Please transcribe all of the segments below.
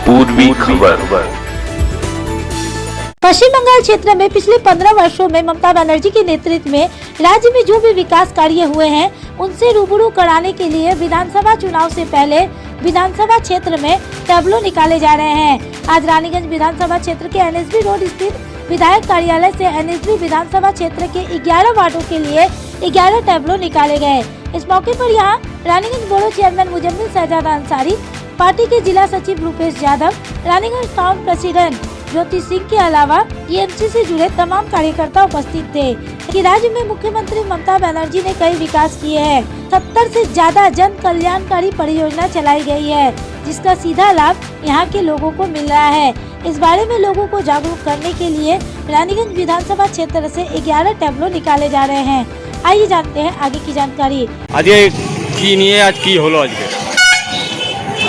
पूर्वी खबर। पश्चिम बंगाल क्षेत्र में पिछले 15 वर्षों में ममता बनर्जी के नेतृत्व में राज्य में जो भी विकास कार्य हुए हैं उनसे रूबरू कराने के लिए विधानसभा चुनाव से पहले विधानसभा क्षेत्र में टैबलो निकाले जा रहे हैं। आज रानीगंज विधानसभा क्षेत्र के एनएसबी रोड स्थित विधायक कार्यालय से एनएसबी विधानसभा क्षेत्र के 11 वार्डों के लिए 11 टैबलो निकाले गए। इस मौके पर यहाँ रानीगंज बोर्ड चेयरमैन मुजम्मिल शहजादा अंसारी, पार्टी के जिला सचिव रूपेश यादव, रानीगंज टाउन प्रेसिडेंट ज्योति सिंह के अलावा टीएमसी से जुड़े तमाम कार्यकर्ता उपस्थित थे कि राज्य में मुख्यमंत्री ममता बनर्जी ने कई विकास किए हैं। 70 से ज्यादा जन कल्याणकारी परियोजना चलाई गई है, जिसका सीधा लाभ यहाँ के लोगों को मिल रहा है। इस बारे में लोगों को जागरूक करने के लिए रानीगंज विधानसभा क्षेत्र से 11 टैबलो निकाले जा रहे हैं। आइए जानते हैं आगे की जानकारी। आज की হলো আজকে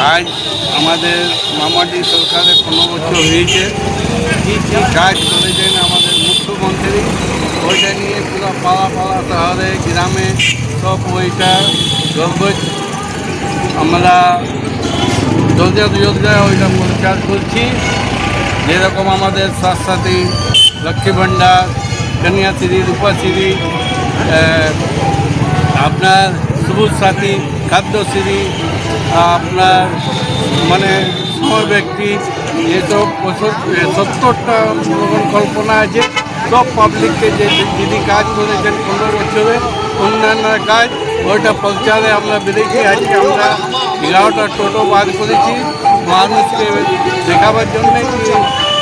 আজ আমাদের মামাটি সরকারের 15 বছর হয়েছে, কী কী কাজ করেছেন আমাদের মুখ্যমন্ত্রী, ওইটা নিয়ে পুরো পাড়া পাড়া শহরে গ্রামে সব ওইটা গর্ব আমরা যোজনা ওইটা প্রচার করছি। যেরকম আমাদের স্বাস্থ্যসাথী, লক্ষ্মী ভাণ্ডার, কন্যাশ্রী, রূপাশ্রী, আপনার সবুজ সাথী, খাদ্যশ্রী, আপনার মানে সময় ব্যক্তি, এসব 70টা পরিকল্পনা আছে। সব পাবলিককে যে যিনি কাজ করেছেন 15 বছরে অন্যান্য কাজ ওইটা প্রচারে আমরা বেরিয়েছি। আজকে আমরা 11টা টোটো বার করেছি মানুষকে দেখাবার জন্যে কি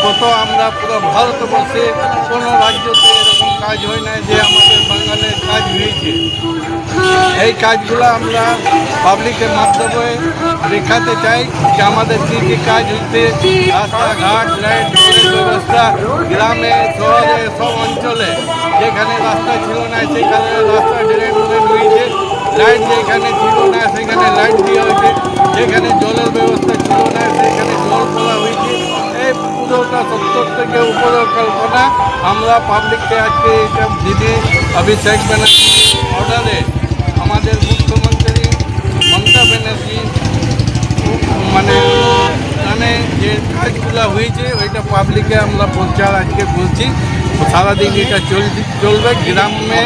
কত আমরা পুরো ভারতবর্ষে কোনো রাজ্যতে এরকম কাজ হয় না যে আমাদের বাঙালির কাজ হয়েছে। এই কাজগুলো আমরা পাবলিকের মাধ্যমে দেখাতে চাই যে আমাদের কী কী কাজ হচ্ছে। রাস্তাঘাট, লাইট, জলের ব্যবস্থা, গ্রামে শহরে সব অঞ্চলে যেখানে রাস্তা ছিল না সেখানে রাস্তা ড্রেন হয়েছে, লাইট যেখানে ছিল না সেখানে লাইট দেওয়া হয়েছে, যেখানে জলের ব্যবস্থা ছিল না সেখানে জল তোলা হয়েছে। এই পুরোটা 70 থেকে উপরে কল্পনা আমরা পাবলিককে আজকে এটা দিদি অভিষেক ব্যানার্জি অর্ডারে আমাদের মুখ্যমন্ত্রী মমতা ব্যানার্জি মানে যে কাজগুলো হয়েছে ওইটা পাবলিকে আমরা প্রচার আজকে বলছি। সারাদিন এটা চলবে গ্রামে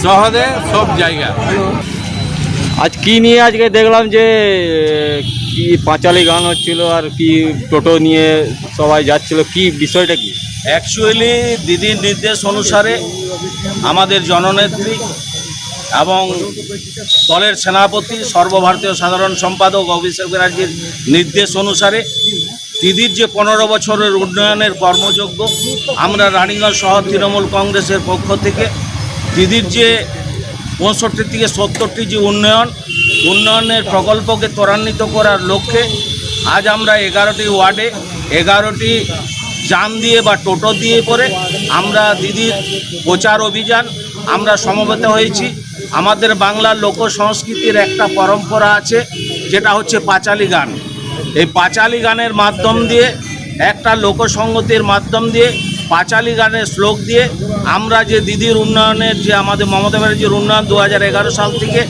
শহরে সব জায়গা। আজ কি নিয়ে আজকে দেখলাম যে কি পাঁচালি গান হচ্ছিল আর কি টোটো নিয়ে সবাই যাচ্ছিল, কি বিষয়টা কি? অ্যাকচুয়ালি দিদির নির্দেশ অনুসারে আমাদের জননেত্রী এবং দলের সেনাপতি সর্বভারতীয় সাধারণ সম্পাদক অভিষেক ব্যানার্জির নির্দেশ অনুসারে দিদির যে 15 বছরের উন্নয়নের কর্মযজ্ঞ আমরা রানীগঞ্জ শহর তৃণমূল কংগ্রেসের পক্ষ থেকে দিদির যে 65 থেকে 70টি যে উন্নয়নের প্রকল্পকে ত্বরান্বিত করার লক্ষ্যে আজ আমরা 11টি ওয়ার্ডে 11টি যান দিয়ে বা টোটো দিয়ে করে আমরা দিদির প্রচার অভিযান আমরা সমবেত হয়েছি। আমাদের বাংলার লোক সংস্কৃতির একটা পরম্পরা আছে যেটা হচ্ছে পাঁচালি গান। এই পাঁচালি গানের মাধ্যম দিয়ে একটা লোকসঙ্গীতের মাধ্যম দিয়ে পাঁচালি গানের শ্লোক দিয়ে আমরা যে দিদির উন্নয়নের যে আমাদের মমতা ব্যানার্জির উন্নয়ন 2011 সাল থেকে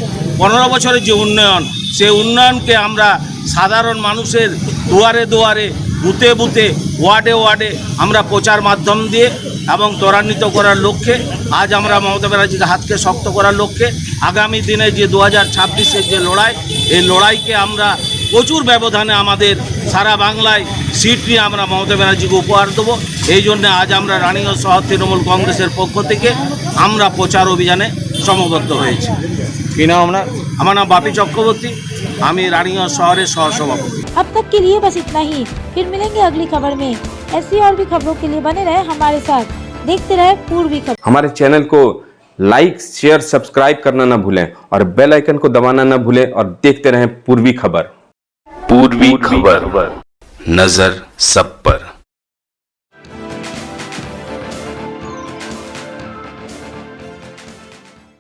15 বছরের যে উন্নয়ন সেই উন্নয়নকে আমরা সাধারণ মানুষের দুয়ারে দুয়ারে, বুথে বুথে, ওয়ার্ডে ওয়ার্ডে আমরা প্রচার মাধ্যম দিয়ে এবং ত্বরান্বিত করার লক্ষ্যে আজ আমরা মমতা ব্যানার্জিকে হাতকে শক্ত করার লক্ষ্যে আগামী দিনে যে 2026-এর যে লড়াই, এই লড়াইকে আমরা প্রচুর ব্যবধানে আমাদের সারা বাংলায় সিট নিয়ে আমরা মমতা ব্যানার্জিকে উপহার দেবো। এই জন্যে আজ আমরা রানীগঞ্জ শহর তৃণমূল কংগ্রেসের পক্ষ থেকে আমরা প্রচার অভিযানে সমবদ্ধ হয়েছি। কি নাম আপনার? আমার নাম বাপি চক্রবর্তী, আমি রানীগঞ্জ শহরের সহসভাপতি। अब तक के लिए बस इतना ही, फिर मिलेंगे अगली खबर में। ऐसी और भी खबरों के लिए बने रहे हमारे साथ, देखते रहे पूर्वी खबर। हमारे चैनल को लाइक, शेयर, सब्सक्राइब करना ना भूलें और बेल आइकन को दबाना ना भूलें और देखते रहें पूर्वी खबर। पूर्वी खबर, नजर सब पर।